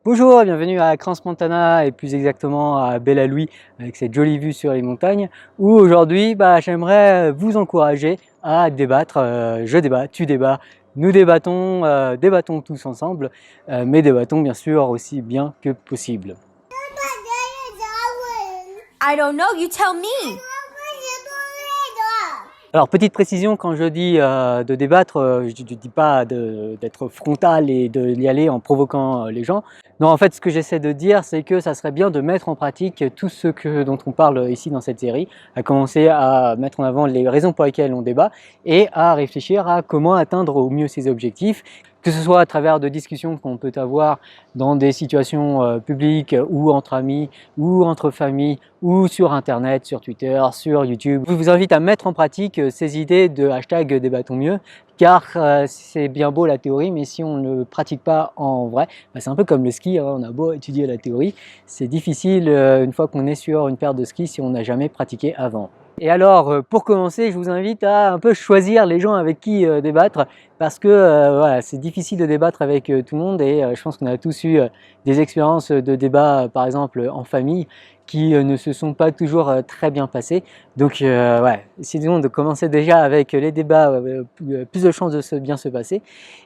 Bonjour, bienvenue à Crans-Montana et plus exactement à Bella Louis avec cette jolie vue sur les montagnes où aujourd'hui j'aimerais vous encourager à débattre. Je débat, tu débats, nous débattons, débattons tous ensemble, mais débattons bien sûr aussi bien que possible. I don't know, you tell me. Alors petite précision, quand je dis de débattre, je ne dis pas d'être frontal et d'y aller en provoquant les gens. Non, en fait ce que j'essaie de dire c'est que ça serait bien de mettre en pratique tout ce dont on parle ici dans cette série, à commencer à mettre en avant les raisons pour lesquelles on débat et à réfléchir à comment atteindre au mieux ses objectifs, que ce soit à travers de discussions qu'on peut avoir dans des situations publiques ou entre amis ou entre familles ou sur internet, sur Twitter, sur YouTube. Je vous invite à mettre en pratique ces idées de hashtag débattons mieux, car c'est bien beau la théorie, mais si on ne le pratique pas en vrai, c'est un peu comme le ski, hein, on a beau étudier la théorie, c'est difficile une fois qu'on est sur une paire de skis si on n'a jamais pratiqué avant. Et alors, pour commencer, je vous invite à un peu choisir les gens avec qui débattre, parce que voilà, c'est difficile de débattre avec tout le monde et je pense qu'on a tous eu des expériences de débat, par exemple en famille, qui ne se sont pas toujours très bien passées. Donc ouais, essayons de commencer déjà avec les débats, plus de chances de bien se passer.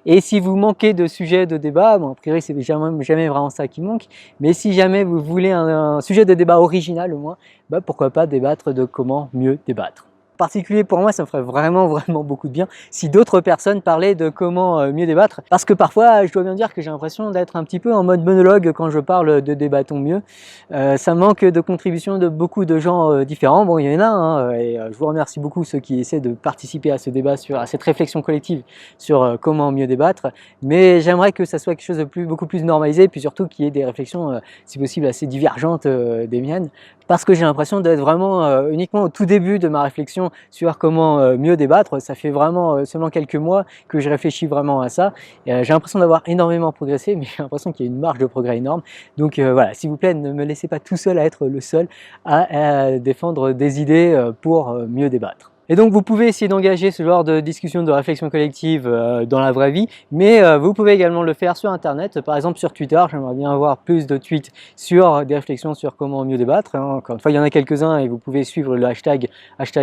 Et si vous manquez de sujets de débat, bon, a priori c'est jamais vraiment ça qui manque, mais si jamais vous voulez un sujet de débat original au moins, pourquoi pas débattre de comment mieux débattre. En particulier pour moi, ça me ferait vraiment beaucoup de bien si d'autres personnes parlaient de comment mieux débattre, parce que parfois je dois bien dire que j'ai l'impression d'être un petit peu en mode monologue quand je parle de débattons mieux. Ça manque de contribution de beaucoup de gens différents. Bon, il y en a, hein, et je vous remercie beaucoup ceux qui essaient de participer à ce débat, à cette réflexion collective sur comment mieux débattre, mais j'aimerais que ça soit quelque chose de beaucoup plus normalisé, puis surtout qu'il y ait des réflexions si possible assez divergentes des miennes, parce que j'ai l'impression d'être vraiment uniquement au tout début de ma réflexion sur comment mieux débattre. Ça fait vraiment seulement quelques mois que je réfléchis vraiment à ça. J'ai l'impression d'avoir énormément progressé, mais j'ai l'impression qu'il y a une marge de progrès énorme. Donc voilà, s'il vous plaît, ne me laissez pas tout seul à être le seul à défendre des idées pour mieux débattre. Et donc vous pouvez essayer d'engager ce genre de discussion, de réflexion collective dans la vraie vie, mais vous pouvez également le faire sur internet, par exemple sur Twitter. J'aimerais bien avoir plus de tweets sur des réflexions sur comment mieux débattre, hein. Encore une fois, il y en a quelques-uns et vous pouvez suivre le hashtag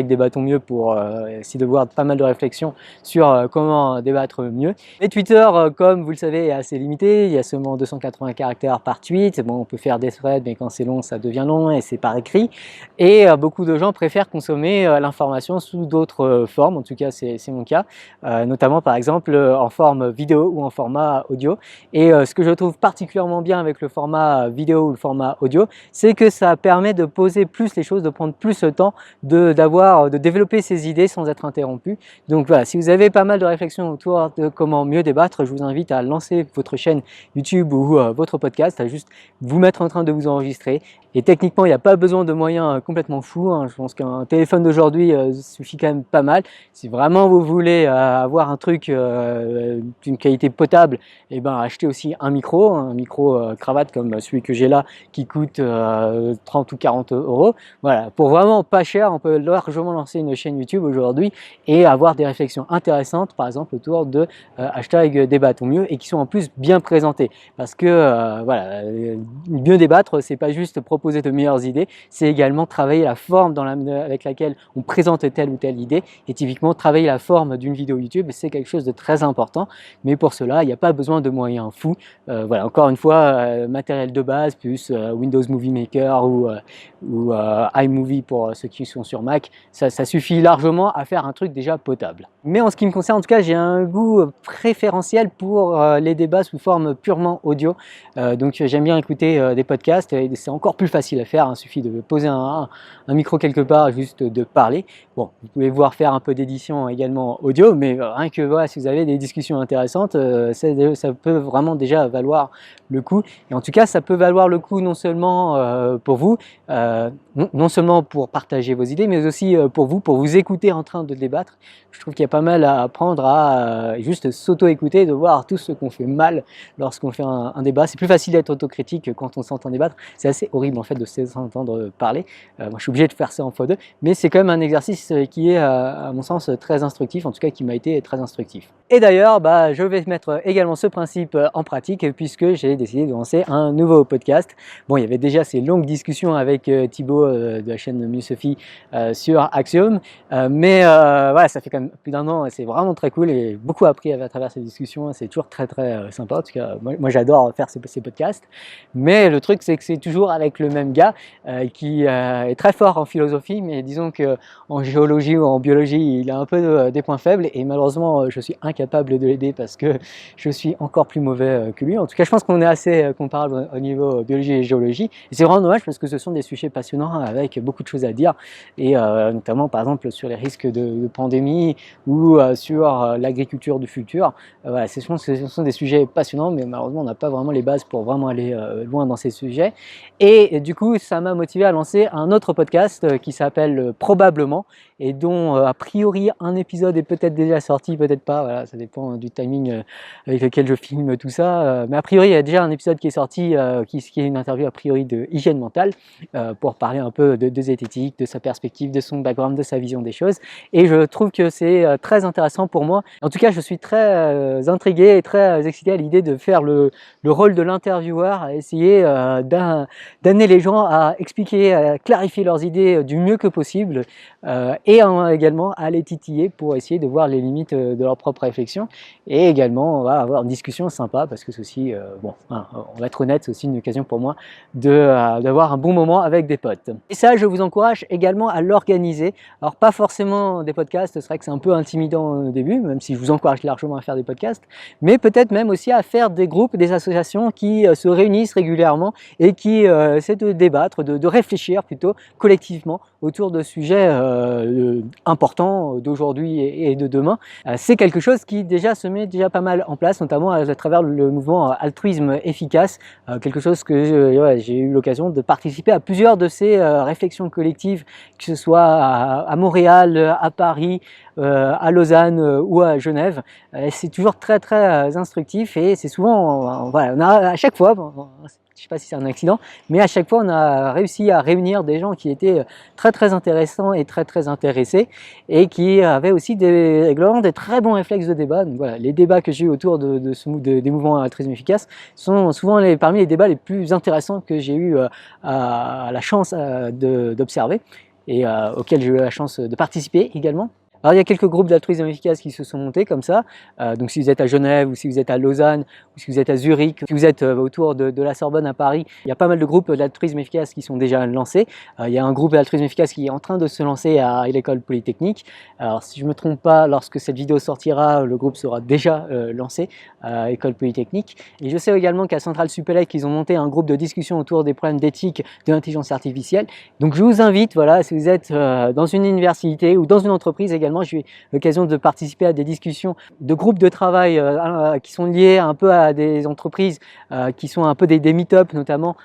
débattons mieux pour essayer de voir pas mal de réflexions sur comment débattre mieux. Et Twitter, comme vous le savez, est assez limité, il y a seulement 280 caractères par tweet. Bon, on peut faire des threads, mais quand c'est long, ça devient long et c'est par écrit. Et beaucoup de gens préfèrent consommer l'information sous d'autres formes, en tout cas c'est mon cas, notamment par exemple en forme vidéo ou en format audio. Et ce que je trouve particulièrement bien avec le format vidéo ou le format audio, c'est que ça permet de poser plus les choses, de prendre plus le temps, de développer ses idées sans être interrompu. Donc voilà, si vous avez pas mal de réflexions autour de comment mieux débattre, je vous invite à lancer votre chaîne YouTube ou votre podcast, à juste vous mettre en train de vous enregistrer. Et techniquement, il n'y a pas besoin de moyens complètement fous, hein. Je pense qu'un téléphone d'aujourd'hui suffit quand même pas mal. Si vraiment vous voulez avoir un truc d'une qualité potable, et achetez aussi un micro cravate comme celui que j'ai là qui coûte 30 ou 40 euros. Voilà, pour vraiment pas cher, on peut largement lancer une chaîne YouTube aujourd'hui et avoir des réflexions intéressantes, par exemple autour de hashtag débattons mieux, et qui sont en plus bien présentées. Parce que voilà, mieux débattre, c'est pas juste proposer de meilleures idées, c'est également travailler la forme avec laquelle on présente telle ou telle idée, et typiquement travailler la forme d'une vidéo YouTube, c'est quelque chose de très important, mais pour cela, il n'y a pas besoin de moyens fous. Voilà, encore une fois, matériel de base, plus Windows Movie Maker ou iMovie pour ceux qui sont sur Mac, ça suffit largement à faire un truc déjà potable. Mais en ce qui me concerne, en tout cas, j'ai un goût préférentiel pour les débats sous forme purement audio, donc j'aime bien écouter des podcasts, et c'est encore plus facile à faire, hein. Il suffit de poser un micro quelque part, juste de parler. Bon, vous pouvez voir faire un peu d'édition également audio, mais rien que voilà, si vous avez des discussions intéressantes, ça peut vraiment déjà valoir le coup. Et en tout cas, ça peut valoir le coup non seulement pour vous, non seulement pour partager vos idées, mais aussi pour vous écouter en train de débattre. Je trouve qu'il y a pas mal à apprendre à juste s'auto-écouter, de voir tout ce qu'on fait mal lorsqu'on fait un débat. C'est plus facile d'être autocritique quand on s'entend débattre. C'est assez horrible en fait de s'entendre parler. Moi je suis obligé de faire ça en x2, mais c'est quand même un exercice qui est à mon sens très instructif, en tout cas qui m'a été très instructif. Et d'ailleurs, je vais mettre également ce principe en pratique puisque j'ai décidé de lancer un nouveau podcast. Bon, il y avait déjà ces longues discussions avec Thibaut de la chaîne Mieux Sophie sur Axiom, mais voilà, ça fait quand même plus d'1 an et c'est vraiment très cool et beaucoup appris à travers ces discussions. C'est toujours très sympa. En tout cas, moi j'adore faire ces podcasts, mais le truc c'est que c'est toujours avec le même gars qui est très fort en philosophie, mais disons que en géologie ou en biologie, il a un peu des points faibles et malheureusement, je suis incapable de l'aider parce que je suis encore plus mauvais que lui. En tout cas, je pense qu'on est assez comparable au niveau biologie et géologie. Et c'est vraiment dommage parce que ce sont des sujets passionnants avec beaucoup de choses à dire et notamment par exemple sur les risques de pandémie ou sur l'agriculture du futur. Voilà, ce sont des sujets passionnants, mais malheureusement, on n'a pas vraiment les bases pour vraiment aller loin dans ces sujets. Et du coup, ça m'a motivé à lancer un autre podcast qui s'appelle Probablement et dont a priori un épisode est peut-être déjà sorti, peut-être pas, voilà, ça dépend du timing avec lequel je filme tout ça, mais a priori il y a déjà un épisode qui est sorti, qui est une interview a priori de hygiène mentale, pour parler un peu de zététique, de sa perspective, de son background, de sa vision des choses, et je trouve que c'est très intéressant pour moi. En tout cas, je suis très intrigué et très excité à l'idée de faire le rôle de l'intervieweur, à essayer d'amener les gens à expliquer, à clarifier leurs idées du mieux que possible, et également à les titiller pour essayer de voir les limites de leur propre réflexion, et également on va avoir une discussion sympa parce que c'est aussi, bon, on va être honnête, c'est aussi une occasion pour moi d'avoir un bon moment avec des potes. Et ça, je vous encourage également à l'organiser. Alors pas forcément des podcasts, c'est vrai que c'est un peu intimidant au début, même si je vous encourage largement à faire des podcasts, mais peut-être même aussi à faire des groupes, des associations qui se réunissent régulièrement et qui essaient de débattre, de réfléchir plutôt collectivement autour de sujets importants d'aujourd'hui et de demain. C'est quelque chose qui déjà se met déjà pas mal en place, notamment à travers le mouvement altruisme efficace, quelque chose que j'ai eu l'occasion de participer à plusieurs de ces réflexions collectives, que ce soit à Montréal, à Paris, à Lausanne ou à Genève. C'est toujours très instructif et c'est souvent, voilà, on a à chaque fois, je ne sais pas si c'est un accident, mais à chaque fois on a réussi à réunir des gens qui étaient très intéressants et très intéressés et qui avaient aussi des très bons réflexes de débat. Donc voilà, les débats que j'ai eu autour des mouvements altruisme efficace sont souvent parmi les débats les plus intéressants que j'ai eu la chance d'observer et auxquels j'ai eu la chance de participer également. Alors il y a quelques groupes d'altruisme efficace qui se sont montés comme ça, donc si vous êtes à Genève ou si vous êtes à Lausanne ou si vous êtes à Zurich, si vous êtes autour de la Sorbonne à Paris, il y a pas mal de groupes d'altruisme efficace qui sont déjà lancés. Il y a un groupe d'altruisme efficace qui est en train de se lancer à l'école polytechnique. Alors si je ne me trompe pas, lorsque cette vidéo sortira, le groupe sera déjà lancé à l'école polytechnique. Et je sais également qu'à Centrale Supélec, ils ont monté un groupe de discussion autour des problèmes d'éthique de l'intelligence artificielle. Donc je vous invite, voilà, si vous êtes dans une université ou dans une entreprise également, j'ai eu l'occasion de participer à des discussions de groupes de travail qui sont liés un peu à des entreprises qui sont un peu des meet-up notamment,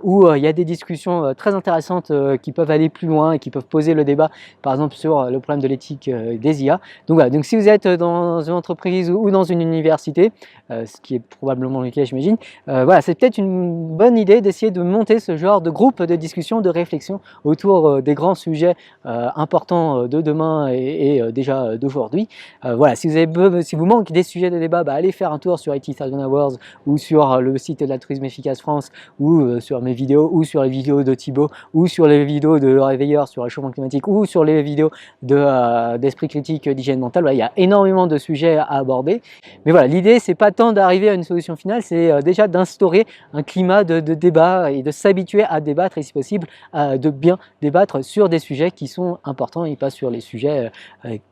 où il y a des discussions très intéressantes qui peuvent aller plus loin et qui peuvent poser le débat, par exemple sur le problème de l'éthique des IA. Donc voilà, donc si vous êtes dans une entreprise ou dans une université, ce qui est probablement le cas j'imagine, voilà, c'est peut-être une bonne idée d'essayer de monter ce genre de groupe de discussion, de réflexion autour des grands sujets importants de demain et déjà d'aujourd'hui. Voilà, si vous manque des sujets de débat, allez faire un tour sur IT Thousand Awards ou sur le site de l'altruisme efficace France ou sur mes vidéos ou sur les vidéos de Thibaut ou sur les vidéos de Réveilleur sur le réchauffement climatique ou sur les vidéos d'Esprit critique d'hygiène mentale. Voilà, il y a énormément de sujets à aborder. Mais voilà, l'idée c'est pas tant d'arriver à une solution finale, c'est déjà d'instaurer un climat de débat et de s'habituer à débattre et si possible de bien débattre sur des sujets qui sont importants et pas sur les sujets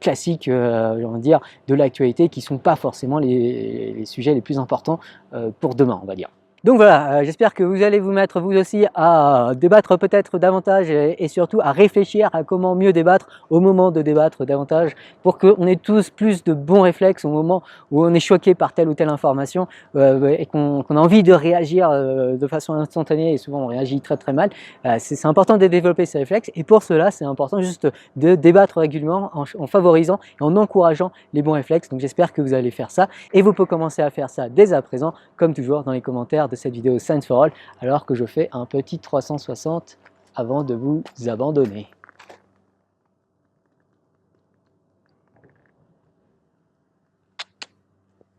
classiques, on va dire, de l'actualité qui ne sont pas forcément les sujets les plus importants pour demain, on va dire. Donc voilà, j'espère que vous allez vous mettre vous aussi à débattre peut-être davantage et surtout à réfléchir à comment mieux débattre au moment de débattre davantage pour qu'on ait tous plus de bons réflexes au moment où on est choqué par telle ou telle information et qu'on a envie de réagir de façon instantanée et souvent on réagit très mal. C'est important de développer ces réflexes et pour cela c'est important juste de débattre régulièrement en favorisant et en encourageant les bons réflexes. Donc j'espère que vous allez faire ça et vous pouvez commencer à faire ça dès à présent comme toujours dans les commentaires de cette vidéo Science for All alors que je fais un petit 360 avant de vous abandonner.